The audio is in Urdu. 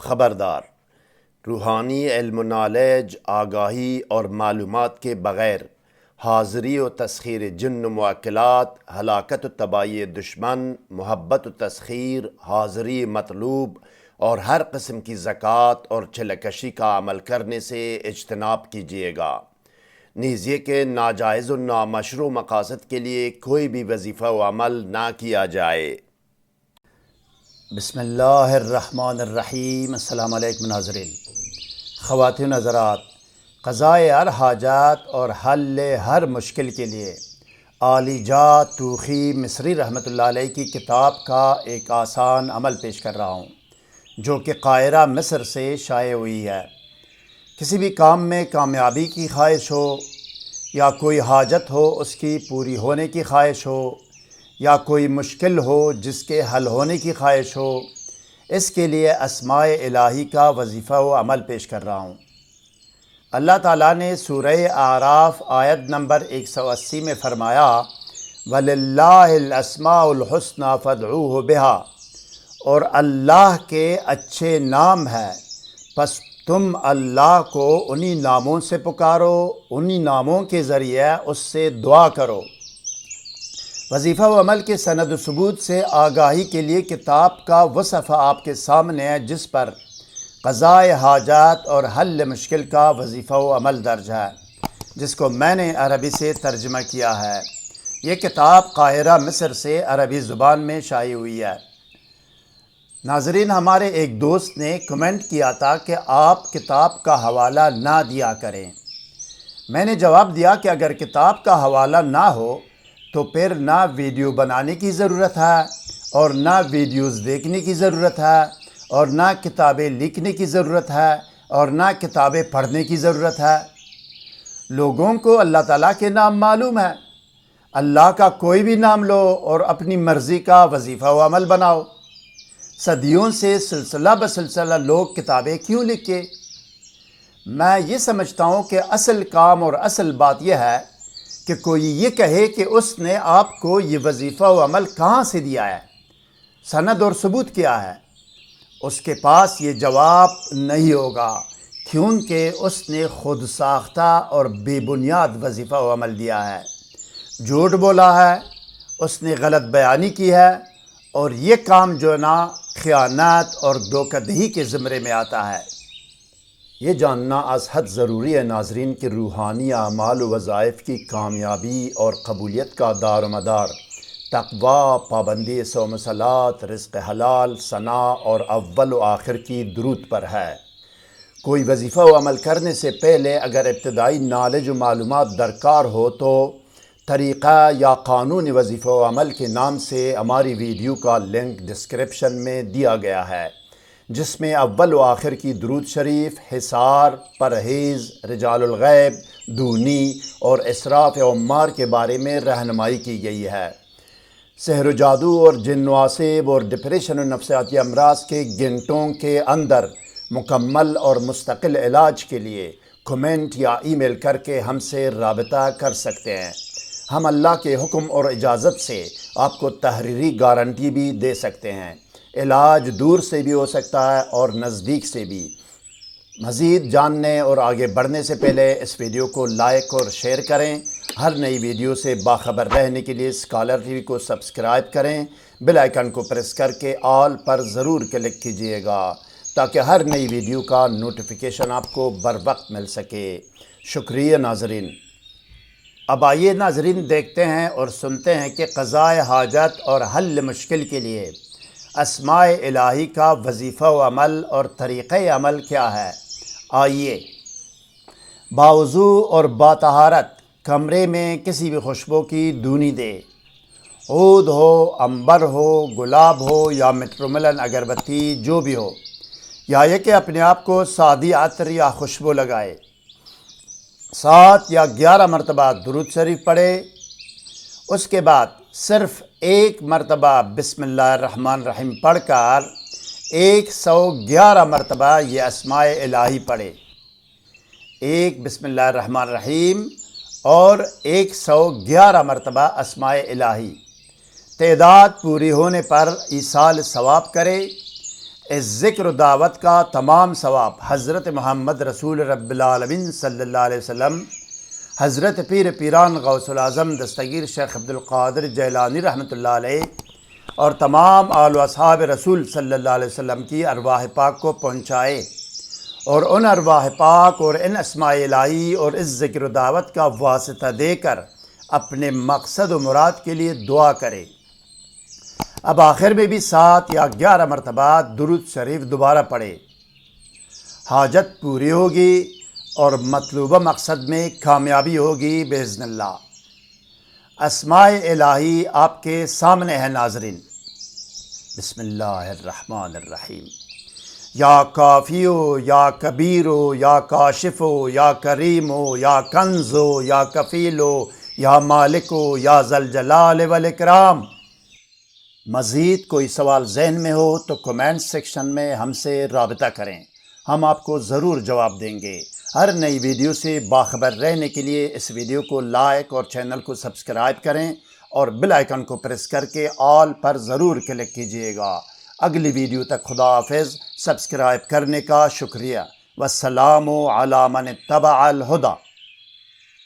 خبردار، روحانی علم و نالج، آگاہی اور معلومات کے بغیر حاضری و تسخیر جن و موکلات، ہلاکت و تباہی دشمن، محبت و تسخیر، حاضری مطلوب اور ہر قسم کی زکوٰۃ اور چلکشی کا عمل کرنے سے اجتناب کیجیے گا، نیز یہ کہ ناجائز و نامشروع مقاصد کے لیے کوئی بھی وظیفہ و عمل نہ کیا جائے۔ بسم اللہ الرحمن الرحیم۔ السلام علیکم ناظرین۔ خواتین حضرات، قضائے ہر حاجات اور حل ہر مشکل کے لیے عالی جاہ توخی مصری رحمۃ اللہ علیہ کی کتاب کا ایک آسان عمل پیش کر رہا ہوں، جو کہ قاہرہ مصر سے شائع ہوئی ہے۔ کسی بھی کام میں کامیابی کی خواہش ہو یا کوئی حاجت ہو اس کی پوری ہونے کی خواہش ہو، یا کوئی مشکل ہو جس کے حل ہونے کی خواہش ہو، اس کے لیے اسماء الہی کا وظیفہ و عمل پیش کر رہا ہوں۔ اللہ تعالیٰ نے سورہ اعراف آیت نمبر 180 میں فرمایا، وَلِلَّهِ الْأَسْمَاءُ الْحُسْنَى فَادْعُوهُ بِهَا، اور اللہ کے اچھے نام ہے، پس تم اللہ کو انہی ناموں سے پکارو، انہی ناموں کے ذریعے اس سے دعا کرو۔ وظیفہ و عمل کے سند و ثبوت سے آگاہی کے لیے کتاب کا وہ صفحہ آپ کے سامنے ہے جس پر قضائے حاجات اور حل مشکل کا وظیفہ و عمل درج ہے، جس کو میں نے عربی سے ترجمہ کیا ہے۔ یہ کتاب قاہرہ مصر سے عربی زبان میں شائع ہوئی ہے۔ ناظرین، ہمارے ایک دوست نے کمنٹ کیا تھا کہ آپ کتاب کا حوالہ نہ دیا کریں۔ میں نے جواب دیا کہ اگر کتاب کا حوالہ نہ ہو تو پھر نہ ویڈیو بنانے کی ضرورت ہے، اور نہ ویڈیوز دیکھنے کی ضرورت ہے، اور نہ کتابیں لکھنے کی ضرورت ہے، اور نہ کتابیں پڑھنے کی ضرورت ہے۔ لوگوں کو اللہ تعالیٰ کے نام معلوم ہے، اللہ کا کوئی بھی نام لو اور اپنی مرضی کا وظیفہ و عمل بناؤ۔ صدیوں سے سلسلہ بسلسلہ لوگ کتابیں کیوں لکھے؟ میں یہ سمجھتا ہوں کہ اصل کام اور اصل بات یہ ہے کہ کوئی یہ کہے کہ اس نے آپ کو یہ وظیفہ و عمل کہاں سے دیا ہے، سند اور ثبوت کیا ہے؟ اس کے پاس یہ جواب نہیں ہوگا، کیونکہ اس نے خود ساختہ اور بے بنیاد وظیفہ و عمل دیا ہے، جھوٹ بولا ہے، اس نے غلط بیانی کی ہے، اور یہ کام جو نا خیانت اور دھوکہ دہی کے زمرے میں آتا ہے۔ یہ جاننا از حد ضروری ہے ناظرین کہ روحانی اعمال و وظائف کی کامیابی اور قبولیت کا دار و مدار تقویٰ، پابندی صوم و صلاۃ، رزق حلال، ثناء اور اول و آخر کی درود پر ہے۔ کوئی وظیفہ و عمل کرنے سے پہلے اگر ابتدائی نالج و معلومات درکار ہو تو طریقہ یا قانون وظیفہ و عمل کے نام سے ہماری ویڈیو کا لنک ڈسکرپشن میں دیا گیا ہے، جس میں اول و آخر کی درود شریف، حصار، پرہیز، رجال الغیب، دونی اور اسراف عمار کے بارے میں رہنمائی کی گئی ہے۔ سحر و جادو اور جن و عصیب اور ڈپریشن و نفسیاتی امراض کے گھنٹوں کے اندر مکمل اور مستقل علاج کے لیے کمنٹ یا ای میل کر کے ہم سے رابطہ کر سکتے ہیں۔ ہم اللہ کے حکم اور اجازت سے آپ کو تحریری گارنٹی بھی دے سکتے ہیں۔ علاج دور سے بھی ہو سکتا ہے اور نزدیک سے بھی۔ مزید جاننے اور آگے بڑھنے سے پہلے اس ویڈیو کو لائک اور شیئر کریں۔ ہر نئی ویڈیو سے باخبر رہنے کے لیے اسکالر ٹی وی کو سبسکرائب کریں، بیل آئیکن کو پریس کر کے آل پر ضرور کلک کیجیے گا تاکہ ہر نئی ویڈیو کا نوٹیفیکیشن آپ کو بر وقت مل سکے۔ شکریہ ناظرین۔ اب آئیے ناظرین دیکھتے ہیں اور سنتے ہیں کہ قضائے حاجت اور حل مشکل کے لیے اسماء الہی کا وظیفہ و عمل اور طریقہ عمل کیا ہے۔ آئیے۔ باوضو اور باطہارت کمرے میں کسی بھی خوشبو کی دونی دے، عود ہو، عنبر ہو، گلاب ہو یا مٹروملن اگربتی جو بھی ہو، یا یہ کہ اپنے آپ کو سادی عطر یا خوشبو لگائے، 7 یا 11 مرتبہ درود شریف پڑھے، اس کے بعد صرف 1 مرتبہ بسم اللہ الرحمن الرحیم پڑھ کر 111 مرتبہ یہ اسماء الہی پڑھے۔ 1 بسم اللہ الرحمن الرحیم اور 111 مرتبہ اسماء الہی۔ تعداد پوری ہونے پر ایصال ثواب کرے۔ اس ذکر و دعوت کا تمام ثواب حضرت محمد رسول رب العالمین صلی اللہ علیہ وسلم، حضرت پیر پیران غوث العظم دستگیر شیخ عبد القادر جیلانی رحمۃ اللہ علیہ اور تمام آل و اصحاب رسول صلی اللہ علیہ وسلم کی ارواح پاک کو پہنچائے، اور ان ارواح پاک اور ان اسماء الہی اور اس ذکر و دعوت کا واسطہ دے کر اپنے مقصد و مراد کے لیے دعا کرے۔ اب آخر میں بھی 7 یا 11 مرتبہ درود شریف دوبارہ پڑھے، حاجت پوری ہوگی اور مطلوبہ مقصد میں کامیابی ہوگی باذن اللہ۔ اسماء الہی آپ کے سامنے ہے ناظرین۔ بسم اللہ الرحمن الرحیم۔ یا کافیو یا کبیرو یا کاشفو یا کریمو یا کنزو یا کفیلو یا مالکو یا ذوالجلال والاکرام۔ مزید کوئی سوال ذہن میں ہو تو کمنٹ سیکشن میں ہم سے رابطہ کریں، ہم آپ کو ضرور جواب دیں گے۔ ہر نئی ویڈیو سے باخبر رہنے کے لیے اس ویڈیو کو لائک اور چینل کو سبسکرائب کریں اور بیل آئیکن کو پریس کر کے آل پر ضرور کلک کیجیے گا۔ اگلی ویڈیو تک خدا حافظ۔ سبسکرائب کرنے کا شکریہ۔ والسلام علی من اتبع الہدی۔